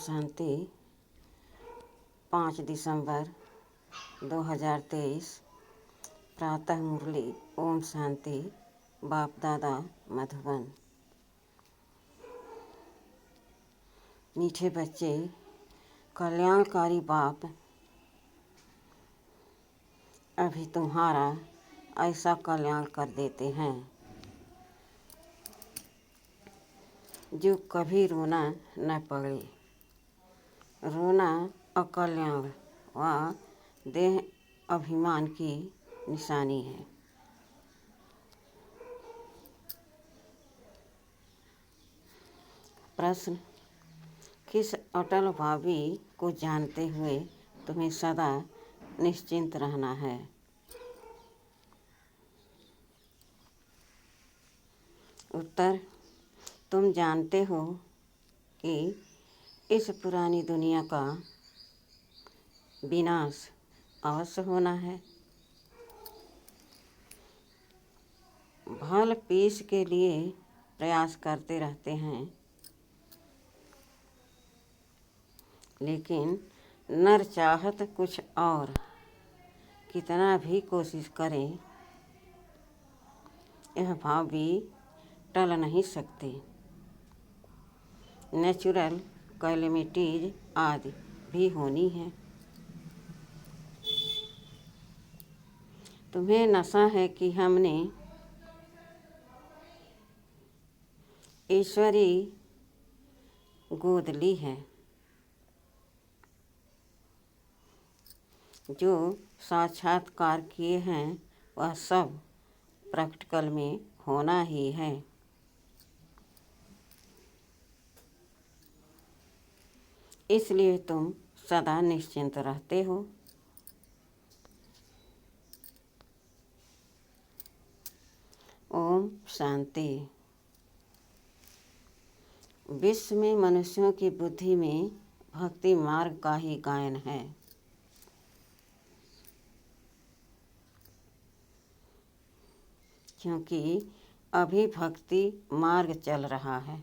शांति। 5 दिसंबर 2023। प्रातः मुरली। ओम शांति। बाप दादा मधुबन। मीठे बच्चे, कल्याणकारी बाप अभी तुम्हारा ऐसा कल्याण कर देते हैं जो कभी रोना न पड़े। रोना अकल्याण व देह अभिमान की निशानी है। प्रश्न: किस अटल भावी को जानते हुए तुम्हें सदा निश्चिंत रहना है? उत्तर: तुम जानते हो कि इस पुरानी दुनिया का विनाश अवश्य होना है। भल पीस के लिए प्रयास करते रहते हैं, लेकिन नर चाहत कुछ और। कितना भी कोशिश करें, यह भाव भी टल नहीं सकते। नेचुरल कैलेमिटीज आदि भी होनी है। तुम्हें नशा है कि हमने ईश्वरी गोद ली है। जो साक्षात्कार किए हैं वह सब प्रैक्टिकल में होना ही है। इसलिए तुम सदा निश्चिंत रहते हो। ओम शांति। विश्व में मनुष्यों की बुद्धि में भक्ति मार्ग का ही गायन है। क्योंकि अभी भक्ति मार्ग चल रहा है।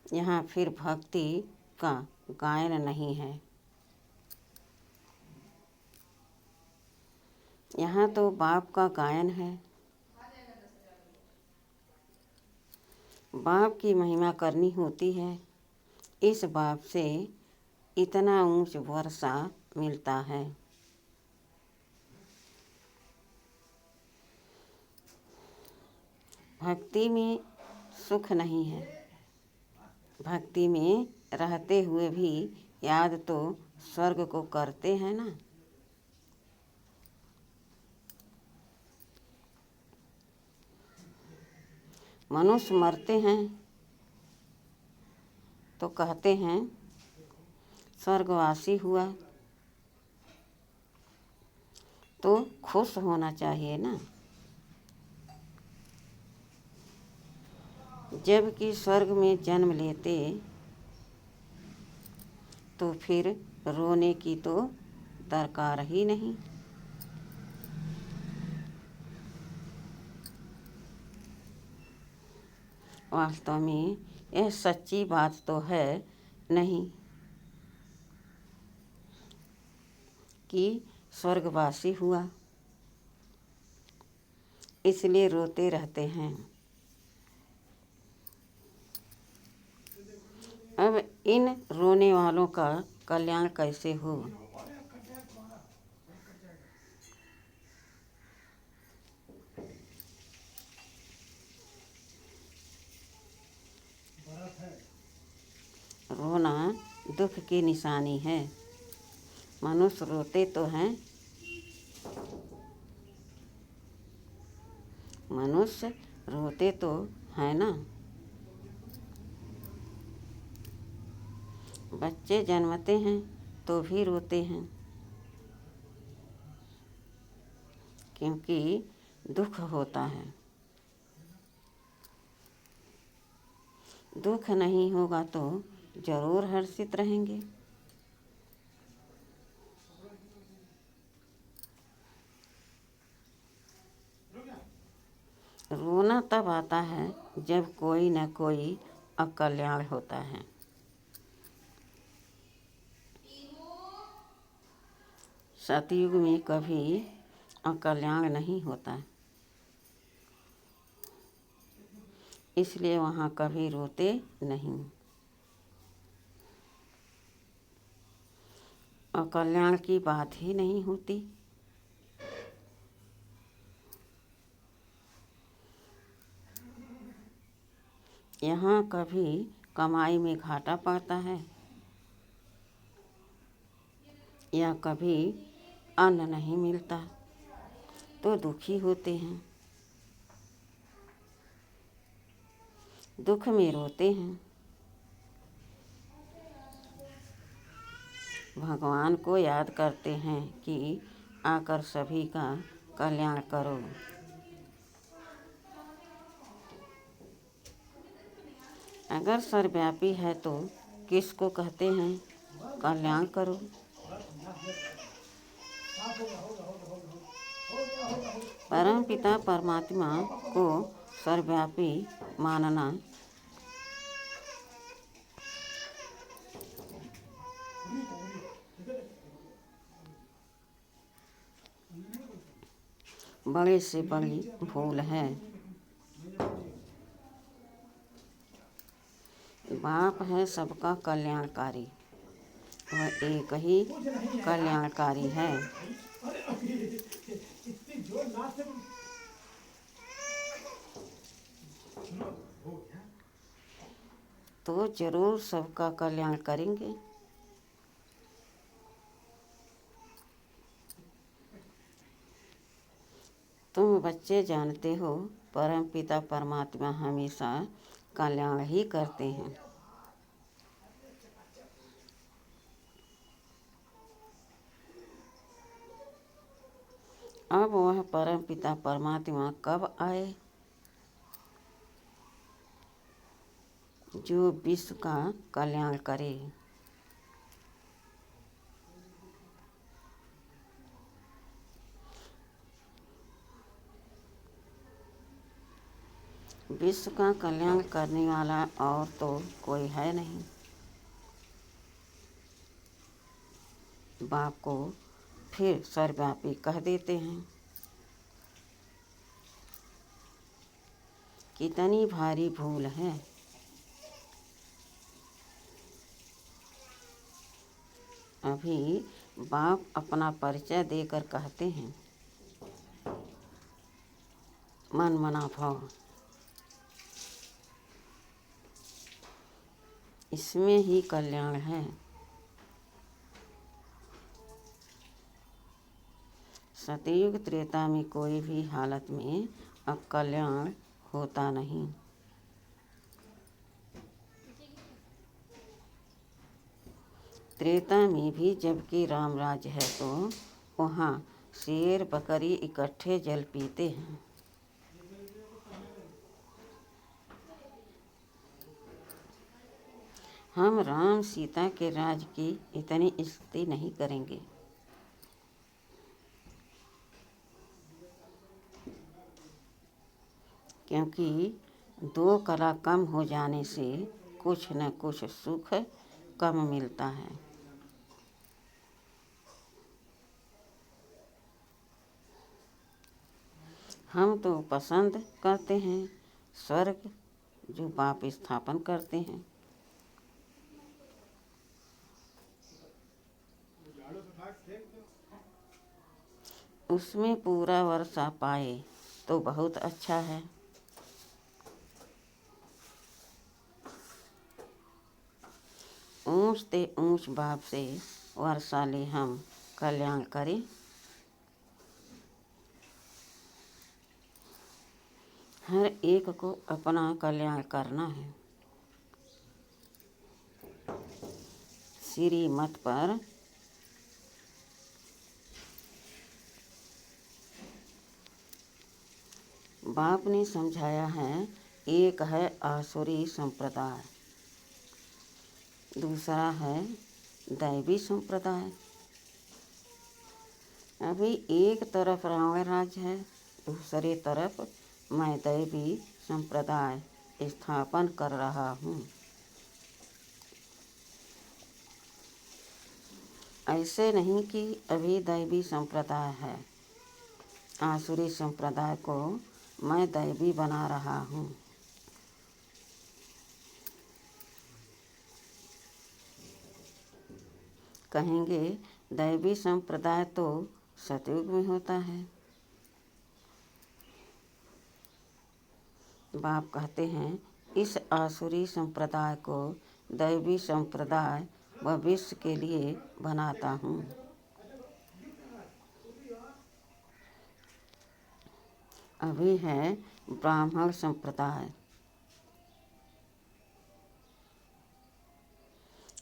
यहाँ फिर भक्ति का गायन नहीं है। यहाँ तो बाप का गायन है। बाप की महिमा करनी होती है। इस बाप से इतना ऊंच वर्षा मिलता है। भक्ति में सुख नहीं है। भक्ति में रहते हुए भी याद तो स्वर्ग को करते हैं ना। मनुष्य मरते हैं तो कहते हैं स्वर्गवासी हुआ, तो खुश होना चाहिए ना। जबकि स्वर्ग में जन्म लेते तो फिर रोने की तो दरकार ही नहीं। वास्तव में यह सच्ची बात तो है नहीं कि स्वर्गवासी हुआ, इसलिए रोते रहते हैं। अब इन रोने वालों का कल्याण कैसे हो? रोना दुख की निशानी है। मनुष्य रोते तो हैं। मनुष्य रोते तो है ना। बच्चे जन्मते हैं तो भी रोते हैं, क्योंकि दुख होता है। दुख नहीं होगा तो जरूर हर्षित रहेंगे। रोना तब आता है जब कोई न कोई अकल्याण होता है। सतयुग में कभी अकल्याण नहीं होता, इसलिए वहाँ कभी रोते नहीं। अकल्याण की बात ही नहीं होती। यहाँ कभी कमाई में घाटा पड़ता है या कभी अन्न नहीं मिलता तो दुखी होते हैं, दुख में रोते हैं। भगवान को याद करते हैं कि आकर सभी का कल्याण करो। अगर सर्वव्यापी है तो किसको कहते हैं कल्याण करो। परमपिता परमात्मा को सर्वव्यापी मानना बड़े से बड़ी भूल है। बाप है सबका कल्याणकारी, वह एक ही कल्याणकारी है। तो जरूर सबका कल्याण करेंगे। तुम बच्चे जानते हो परमपिता परमात्मा हमेशा कल्याण ही करते हैं। अब वह परमपिता परमात्मा कब आए जो विश्व का कल्याण करे। विश्व का कल्याण करने वाला और तो कोई है नहीं। बाप को फिर सर्वव्यापी कह देते हैं। कितनी भारी भूल है। अभी बाप अपना परिचय देकर कहते हैं मन मना भाव, इसमें ही कल्याण है। सतयुग त्रेता में कोई भी हालत में अकल्याण होता नहीं। त्रेता में भी जबकि राम राज्य है तो वहाँ शेर बकरी इकट्ठे जल पीते हैं। हम राम सीता के राज की इतनी स्तुति नहीं करेंगे। क्योंकि दो कला कम हो जाने से कुछ न कुछ सुख कम मिलता है। हम तो पसंद करते हैं स्वर्ग जो बाप स्थापन करते हैं। उसमें पूरा वर्षा पाए तो बहुत अच्छा है। ऊंच ते ऊंच बाप से वर्षा ले हम कल्याण करें। हर एक को अपना कल्याण करना है। श्रीमत पर बाप ने समझाया है, एक है आसुरी संप्रदाय, दूसरा है दैवी संप्रदाय। अभी एक तरफ रावण राज्य है, दूसरे तरफ मैं दैवी संप्रदाय स्थापन कर रहा हूँ। ऐसे नहीं कि अभी दैवी संप्रदाय है, आसुरी संप्रदाय को मैं दैवी बना रहा हूँ। कहेंगे दैवी संप्रदाय तो सतयुग में होता है। बाप कहते हैं इस आसुरी संप्रदाय को दैवी संप्रदाय भविष्य के लिए बनाता हूँ। अभी है ब्राह्मण संप्रदाय,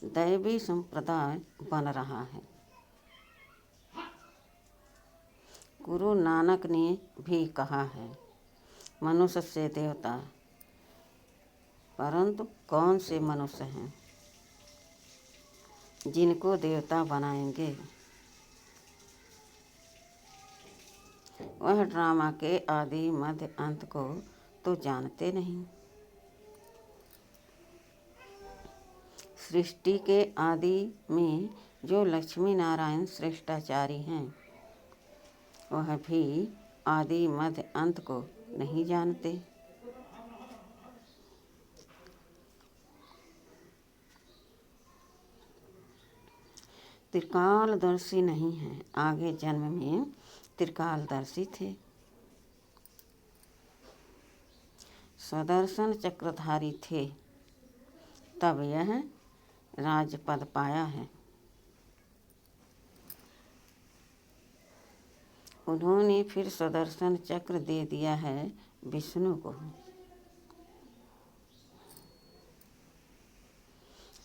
दैवी संप्रदाय बन रहा है। गुरु नानक ने भी कहा है मनुष्य से देवता, परंतु कौन से मनुष्य हैं जिनको देवता बनाएंगे? वह ड्रामा के आदि मध्य अंत को तो जानते नहीं। सृष्टि के आदि में जो लक्ष्मी नारायण श्रेष्ठाचारी हैं, वह भी आदि मध्य अंत को नहीं जानते। त्रिकालदर्शी नहीं है, आगे जन्म में त्रिकालदर्शी थे। सुदर्शन चक्रधारी थे, तब यह राजपद पाया है। उन्होंने फिर सुदर्शन चक्र दे दिया है विष्णु को।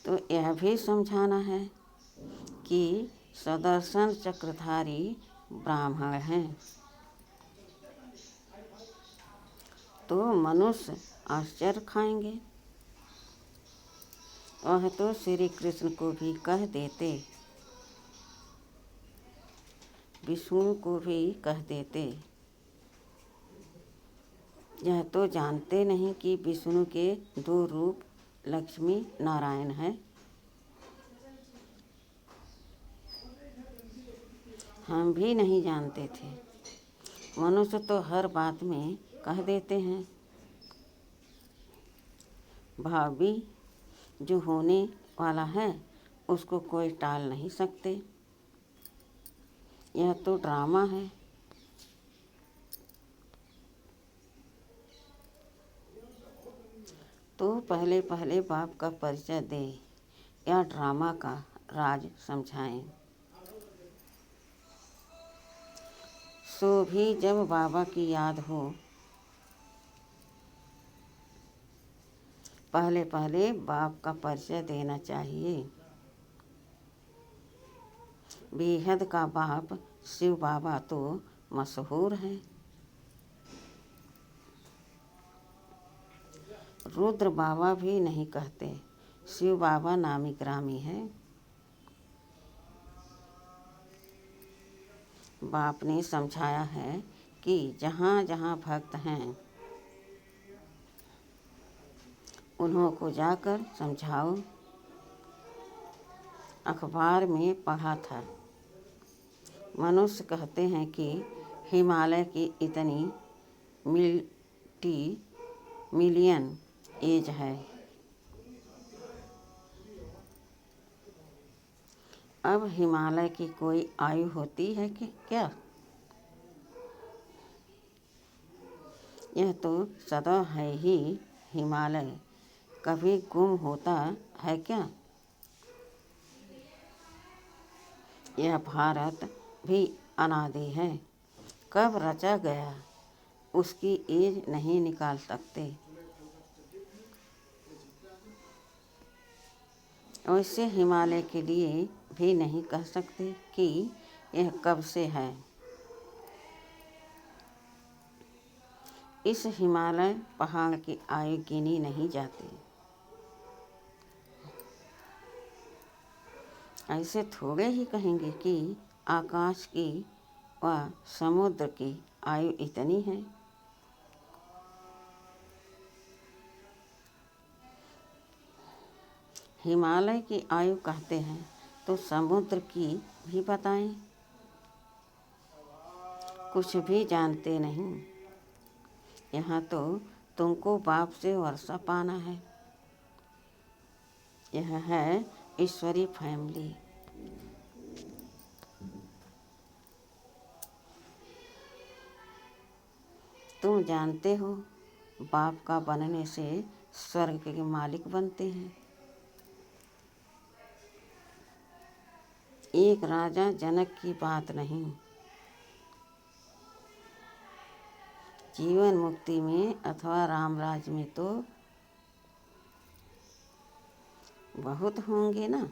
तो यह भी समझाना है कि सुदर्शन चक्रधारी ब्राह्मण हैं, तो मनुष्य आश्चर्य खाएंगे। वह तो श्री कृष्ण को भी कह देते, विष्णु को भी कह देते। यह तो जानते नहीं कि विष्णु के दो रूप लक्ष्मी नारायण है। हम भी नहीं जानते थे। मनुष्य तो हर बात में कह देते हैं। भावी जो होने वाला है उसको कोई टाल नहीं सकते। यह तो ड्रामा है। तो पहले पहले बाप का परिचय दे या ड्रामा का राज समझाएं। सो भी जब बाबा की याद हो, पहले पहले बाप का परिचय देना चाहिए। बेहद का बाप शिव बाबा तो मशहूर है। रुद्र बाबा भी नहीं कहते, शिव बाबा नामी ग्रामी है। बाप ने समझाया है कि जहाँ जहाँ भक्त हैं उन्हों को जाकर समझाओ। अखबार में पढ़ा था, मनुष्य कहते हैं कि हिमालय की इतनी मिलियन एज है। अब हिमालय की कोई आयु होती है कि क्या? यह तो सदा है ही हिमालय, कभी गुम होता है क्या? यह भारत भी अनादि है, कब रचा गया उसकी एज नहीं निकाल सकते। वैसे हिमालय के लिए भी नहीं कह सकते कि यह कब से है। इस हिमालय पहाड़ की आयु गिनी नहीं जाती। ऐसे थोड़े ही कहेंगे कि आकाश की व समुद्र की आयु इतनी है। हिमालय की आयु कहते हैं तो समुद्र की भी बताएं। कुछ भी जानते नहीं। यहाँ तो तुमको बाप से वर्षा पाना है। यह है ईश्वरी फैमिली। तुम जानते हो बाप का बनने से स्वर्ग के मालिक बनते हैं। एक राजा जनक की बात नहीं। जीवन मुक्ति में अथवा राम राज में तो बहुत होंगे ना।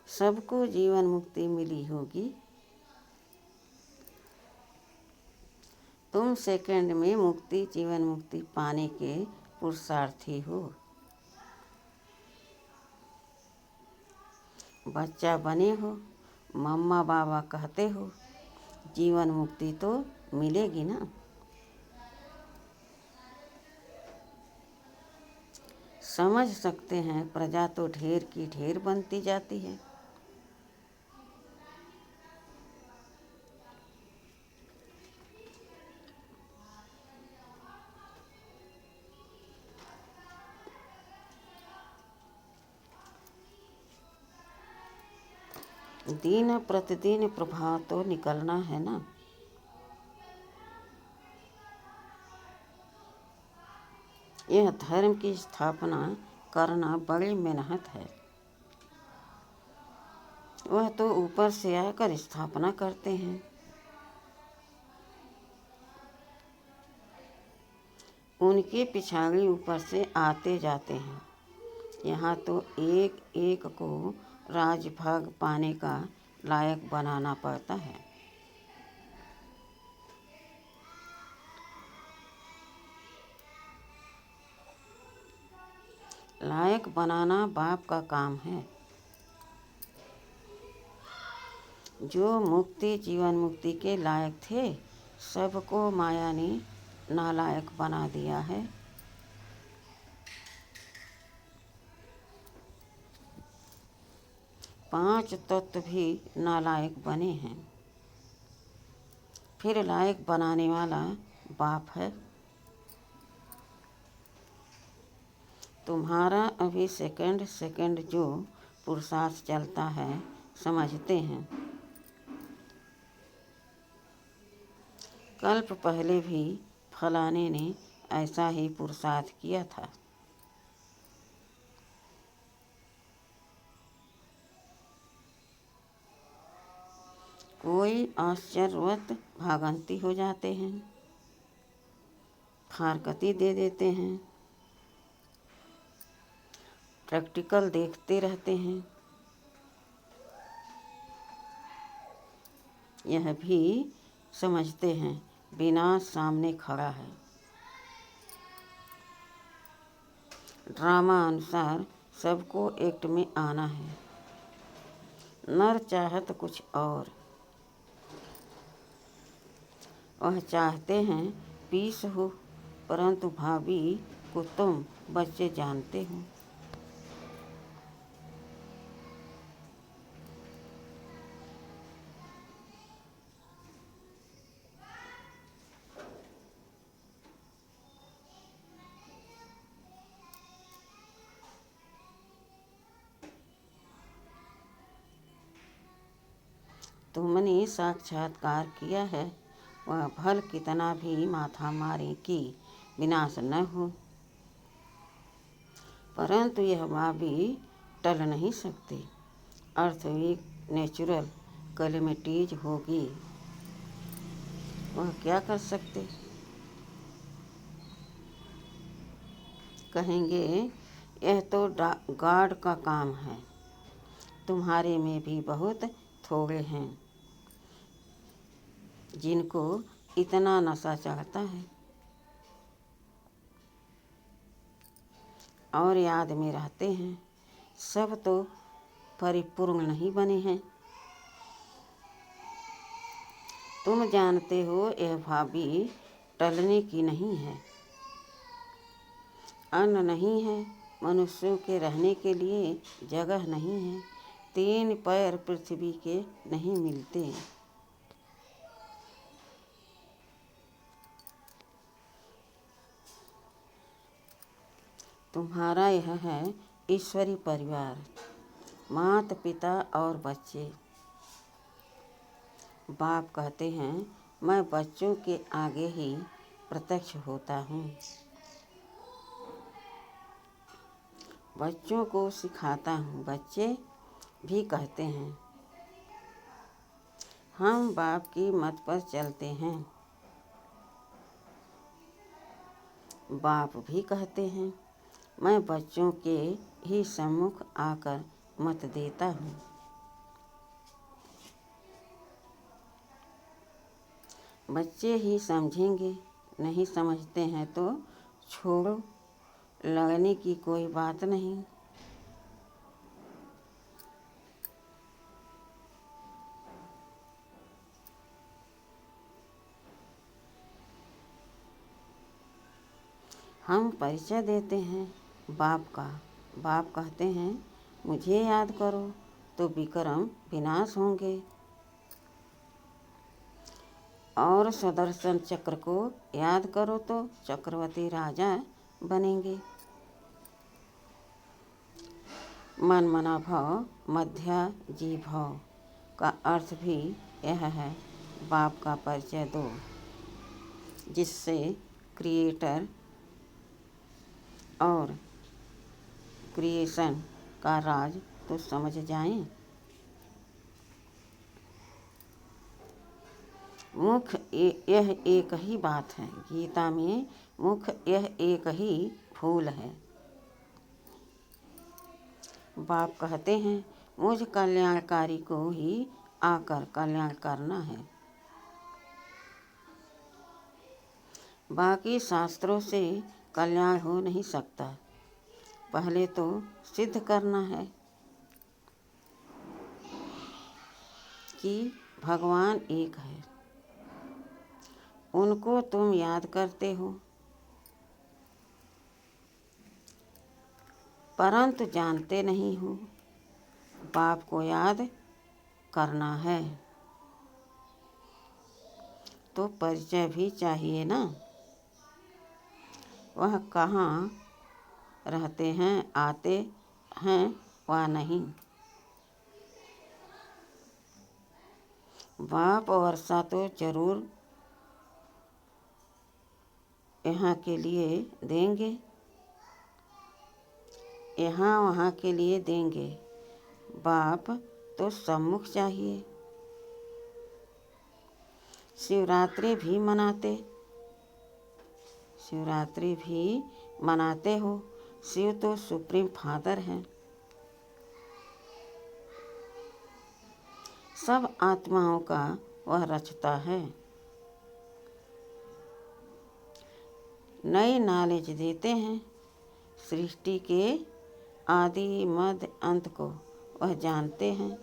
सबको जीवन मुक्ति मिली होगी। तुम सेकंड में मुक्ति जीवन मुक्ति पाने के पुरुषार्थी हो। बच्चा बने हो, मम्मा बाबा कहते हो, जीवन मुक्ति तो मिलेगी ना। समझ सकते हैं प्रजा तो ढेर की ढेर बनती जाती है। दिन प्रतिदिन प्रभाव तो निकलना है ना। यह धर्म की स्थापना करना बड़ी मेहनत है। वह तो ऊपर से आकर स्थापना करते हैं। उनके पिछाड़ी ऊपर से आते जाते हैं। यहाँ तो एक एक को राजभाग पाने का लायक बनाना पड़ता है। लायक बनाना बाप का काम है। जो मुक्ति जीवन मुक्ति के लायक थे, सबको माया ने नालायक बना दिया है। पांच तत्व भी नालायक बने हैं। फिर लायक बनाने वाला बाप है। तुम्हारा अभी सेकंड सेकंड जो पुरुषार्थ चलता है, समझते हैं। कल्प पहले भी फलाने ने ऐसा ही पुरुषार्थ किया था। कोई आश्चर्यवत भागंती हो जाते हैं, फारकती दे देते हैं, प्रैक्टिकल देखते रहते हैं। यह भी समझते हैं विनाश सामने खड़ा है। ड्रामा अनुसार सबको एक्ट में आना है। नर चाहत कुछ और। वह चाहते हैं पीस हो, परंतु भाभी को तुम बच्चे जानते हो। तुमने साक्षात्कार किया है, वह भल कितना भी माथा मारे कि विनाश न हो, परंतु यह भाभी टल नहीं सकती। अर्थवीक नेचुरल कैलेमिटीज होगी, वह क्या कर सकते। कहेंगे यह तो गॉड का काम है। तुम्हारे में भी बहुत थोड़े हैं जिनको इतना नशा चढ़ता है और याद में रहते हैं। सब तो परिपूर्ण नहीं बने हैं। तुम जानते हो यह भाभी टलने की नहीं है। अन्न नहीं है मनुष्यों के रहने के लिए जगह नहीं है। 3 पैर पृथ्वी के नहीं मिलते। तुम्हारा यह है ईश्वरीय परिवार, माता पिता और बच्चे। बाप कहते हैं, मैं बच्चों के आगे ही प्रत्यक्ष होता हूँ। बच्चों को सिखाता हूँ। बच्चे भी कहते हैं, हम बाप की मत पर चलते हैं। बाप भी कहते हैं, मैं बच्चों के ही सम्मुख आकर मत देता हूँ। बच्चे ही समझेंगे, नहीं समझते हैं तो छोड़ो, लड़ने की कोई बात नहीं। हम परिचय देते हैं बाप का। बाप कहते हैं, मुझे याद करो तो विक्रम विनाश होंगे और सुदर्शन चक्र को याद करो तो चक्रवर्ती राजा बनेंगे। मन मना भाव मध्या जी भाव का अर्थ भी यह है। बाप का परिचय दो, जिससे क्रिएटर और क्रिएशन का राज तो समझ जाएं। मुख्य यह एक ही बात है। गीता में मुख्य यह एक ही फूल है। बाप कहते हैं, मुझ कल्याणकारी को ही आकर कल्याण करना है। बाकी शास्त्रों से कल्याण हो नहीं सकता। पहले तो सिद्ध करना है कि भगवान एक है। उनको तुम याद करते हो, परंतु जानते नहीं हो। बाप को याद करना है तो परिचय भी चाहिए ना। वह कहाँ रहते हैं, आते हैं वा नहीं। बाप वर्षा तो जरूर यहाँ के लिए देंगे, यहाँ वहाँ के लिए देंगे। बाप तो सम्मुख चाहिए। शिवरात्रि भी मनाते हो। शिव तो सुप्रीम फादर हैं। सब आत्माओं का वह रचता है। नई नॉलेज देते हैं। सृष्टि के आदि मध्य अंत को वह जानते हैं।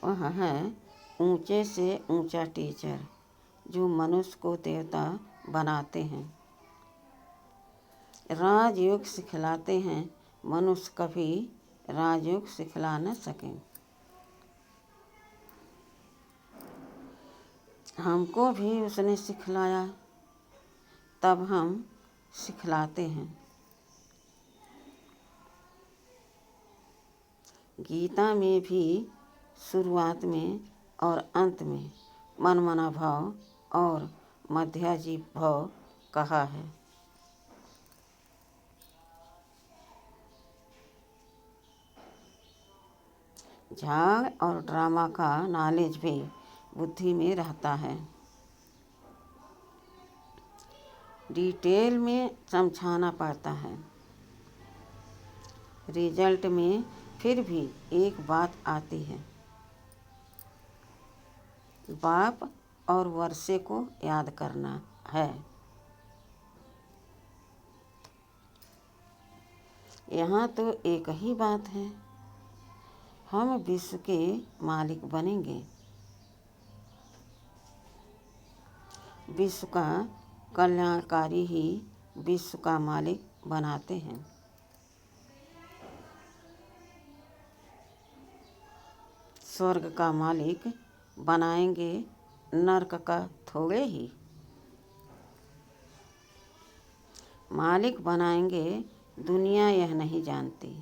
वह है ऊंचे से ऊंचा टीचर, जो मनुष्य को देवता बनाते हैं। राजयोग सिखलाते हैं। मनुष्य कभी राजयोग सिखला न सकें। हमको भी उसने सिखलाया, तब हम सिखलाते हैं। गीता में भी शुरुआत में और अंत में मनमना भाव और मध्याजी भाव कहा है। झाग और ड्रामा का नॉलेज भी बुद्धि में रहता है। डिटेल में समझाना पड़ता है। रिजल्ट में फिर भी एक बात आती है, बाप और वर्षे को याद करना है। यहाँ तो एक ही बात है, हम विश्व के मालिक बनेंगे। विश्व का कल्याणकारी ही विश्व का मालिक बनाते हैं। स्वर्ग का मालिक बनाएंगे, नरक का थोड़े ही। मालिक बनाएंगे, दुनिया यह नहीं जानती।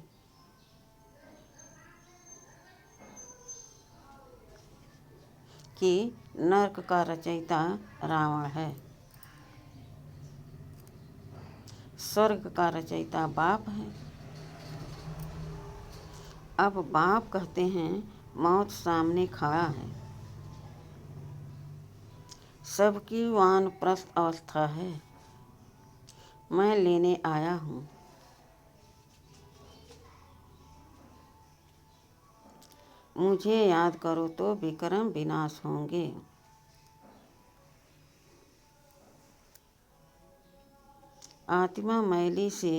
कि नरक का रचयिता रावण है, स्वर्ग का रचयिता बाप है। अब बाप कहते हैं मौत सामने खड़ा है, सबकी वानप्रस्थ अवस्था है, मैं लेने आया हूँ। मुझे याद करो तो विक्रम विनाश होंगे। आत्मा मैली से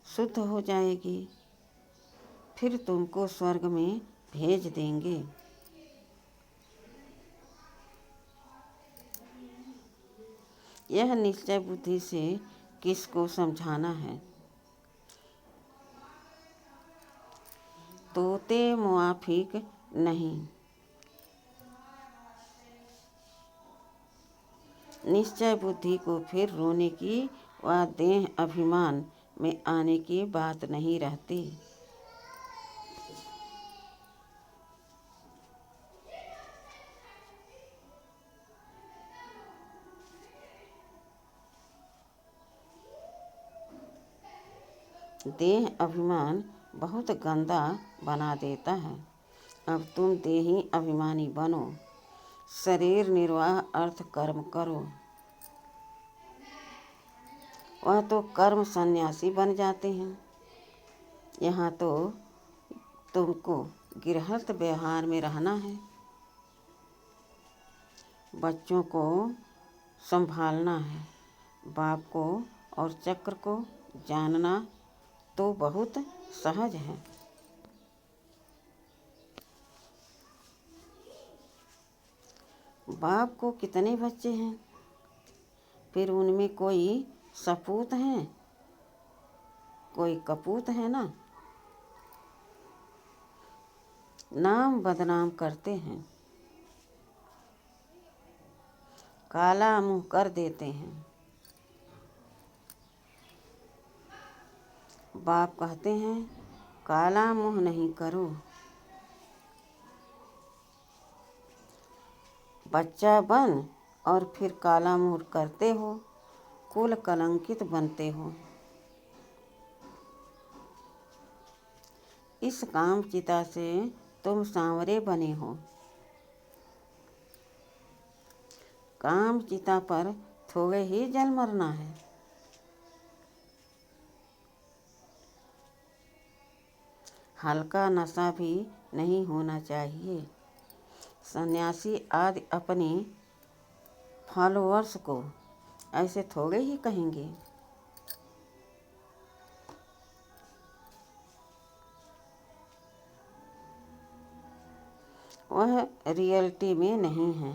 शुद्ध हो जाएगी, फिर तुमको स्वर्ग में भेज देंगे। यह निश्चय बुद्धि से किसको समझाना है। तोते मुआफिक नहीं, निश्चय बुद्धि को फिर रोने की व देह अभिमान में आने की बात नहीं रहती। देह अभिमान बहुत गंदा बना देता है। अब तुम देही अभिमानी बनो, शरीर निर्वाह अर्थ कर्म करो। वह तो कर्म सन्यासी बन जाते हैं। यहाँ तो तुमको गृहस्थ व्यवहार में रहना है, बच्चों को संभालना है, बाप को और चक्र को जानना तो बहुत सहज है। बाप को कितने बच्चे हैं, फिर उनमें कोई सपूत हैं, कोई कपूत है ना। नाम बदनाम करते हैं, काला मुंह कर देते हैं। बाप कहते हैं काला मुंह नहीं करो। बच्चा बन और फिर काला मुंह करते हो, कुल कलंकित बनते हो। इस काम चिता से तुम सांवरे बने हो। काम चिता पर थोड़े ही जल मरना है। हल्का नशा भी नहीं होना चाहिए। सन्यासी आदि अपने फॉलोअर्स को ऐसे थोड़े ही कहेंगे। वह रियलिटी में नहीं है।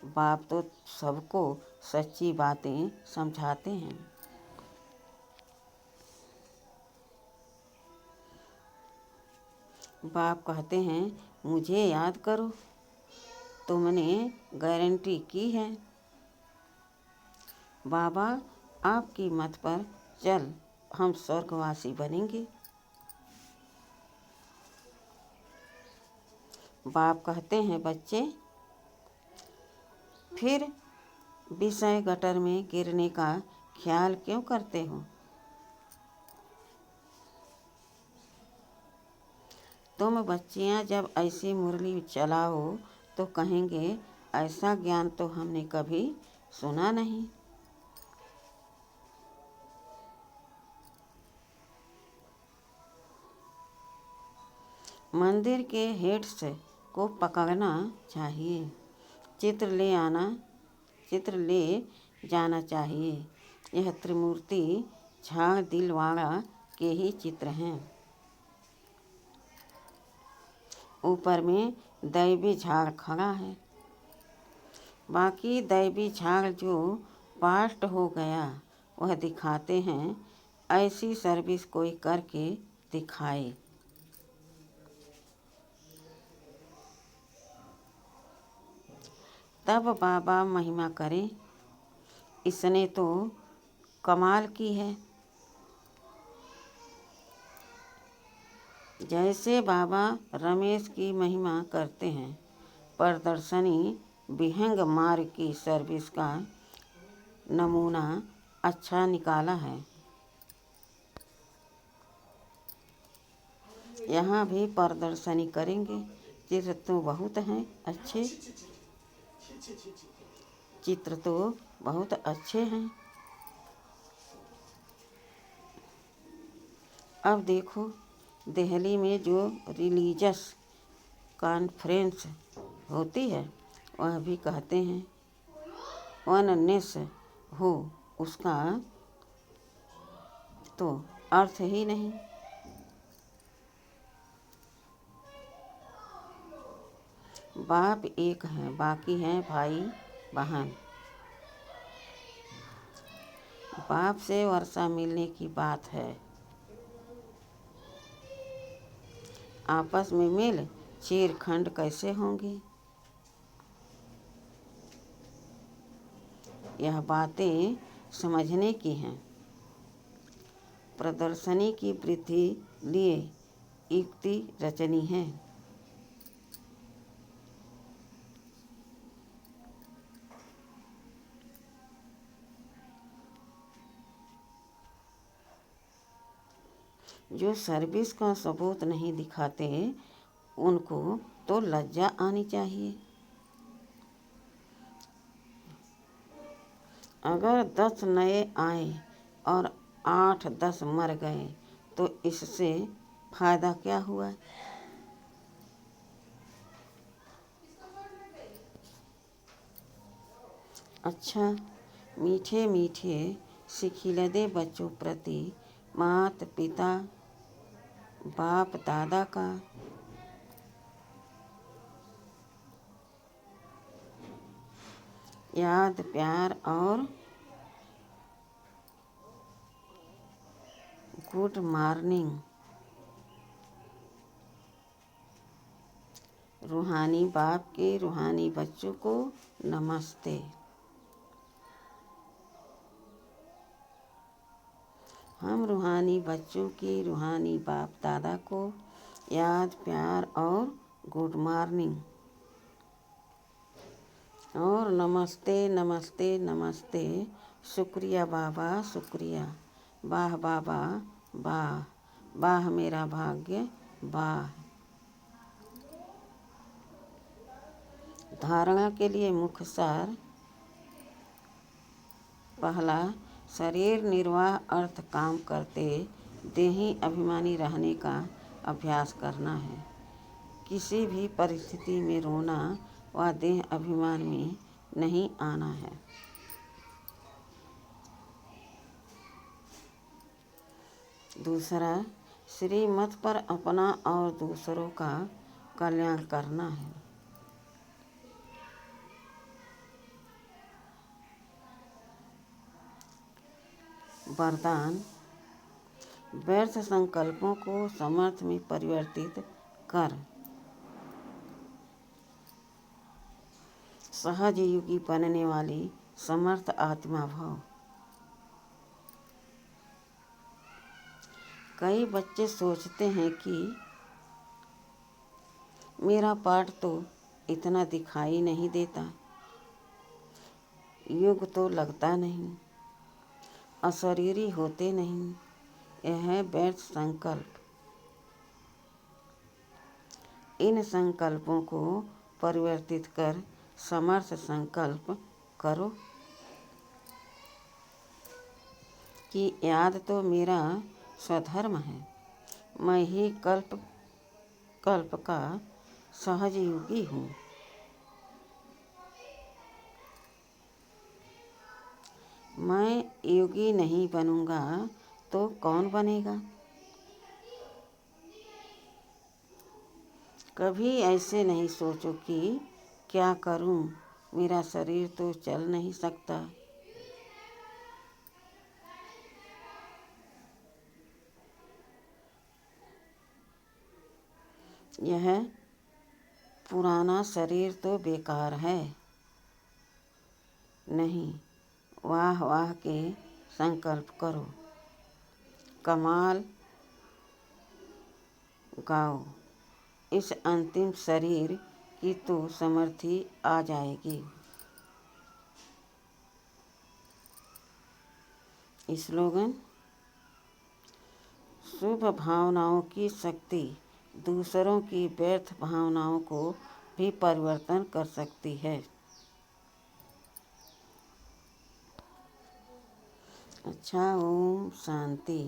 बाप तो सबको सच्ची बातें समझाते हैं। बाप कहते हैं मुझे याद करो, तुमने गारंटी की है। बाबा आपकी मत पर चल, हम स्वर्गवासी बनेंगे। बाप कहते हैं बच्चे, फिर विषय गटर में गिरने का ख्याल क्यों करते हो। तुम बच्चियां जब ऐसी मुरली चलाओ तो कहेंगे ऐसा ज्ञान तो हमने कभी सुना नहीं। मंदिर के हेड्स को पकड़ना चाहिए, चित्र ले जाना चाहिए। यह त्रिमूर्ति झाड़ दिलवाड़ा के ही चित्र हैं। ऊपर में दैवी झाड़ खड़ा है। बाकी दैवी झाड़ जो पास्ट हो गया वह दिखाते हैं। ऐसी सर्विस कोई करके दिखाए। तब बाबा महिमा करें, इसने तो कमाल की है। जैसे बाबा रमेश की महिमा करते हैं, प्रदर्शनी विहंग मार्ग की सर्विस का नमूना अच्छा निकाला है। यहाँ भी प्रदर्शनी करेंगे। चित्र तो बहुत हैं अच्छे, चित्र तो बहुत अच्छे हैं। अब देखो, दिल्ली में जो रिलीजियस कॉन्फ्रेंस होती है वह भी कहते हैं वननेस हो, उसका तो अर्थ ही नहीं। बाप एक है, बाकी हैं भाई बहन। बाप से वर्षा मिलने की बात है, आपस में मिल चीरखंड कैसे होंगे। यह बातें समझने की हैं। प्रदर्शनी की वृद्धि लिए युक्ति रचनी है। जो सर्विस का सबूत नहीं दिखाते उनको तो लज्जा आनी चाहिए। अगर 10 नए आए और 8-10 मर गए तो इससे फायदा क्या हुआ। अच्छा, मीठे मीठे सिखिलदे बच्चों प्रति माता पिता बाप दादा का याद प्यार और गुड मॉर्निंग। रूहानी बाप के रूहानी बच्चों को नमस्ते। हम रूहानी बच्चों की रूहानी बाप दादा को याद प्यार और गुड मॉर्निंग और नमस्ते नमस्ते नमस्ते। शुक्रिया बाबा शुक्रिया, वाह बाबा वाह, वाह मेरा भाग्य वाह। धारणा के लिए मुख्य सार। पहला, शरीर निर्वाह अर्थ काम करते देही अभिमानी रहने का अभ्यास करना है। किसी भी परिस्थिति में रोना व देह अभिमान में नहीं आना है। दूसरा, श्रीमत पर अपना और दूसरों का कल्याण करना है। वरदान, व्यर्थ संकल्पों को समर्थ में परिवर्तित कर सहज योगी बनने वाली समर्थ आत्मा भव। कई बच्चे सोचते हैं कि मेरा पाठ तो इतना दिखाई नहीं देता, युग तो लगता नहीं, अशरीरी होते नहीं। यह है व्यर्थ संकल्प। इन संकल्पों को परिवर्तित कर समर्थ संकल्प करो कि याद तो मेरा स्वधर्म है, मैं ही कल्प कल्प का सहज योगी हूँ। मैं योगी नहीं बनूंगा तो कौन बनेगा। कभी ऐसे नहीं सोचो कि क्या करूं, मेरा शरीर तो चल नहीं सकता। यह पुराना शरीर तो बेकार है। नहीं, वाह वाह के संकल्प करो, कमाल गाओ। इस अंतिम शरीर की तो समर्थी आ जाएगी। स्लोगन: शुभ भावनाओं की शक्ति दूसरों की व्यर्थ भावनाओं को भी परिवर्तन कर सकती है। अच्छा, ओम शांति।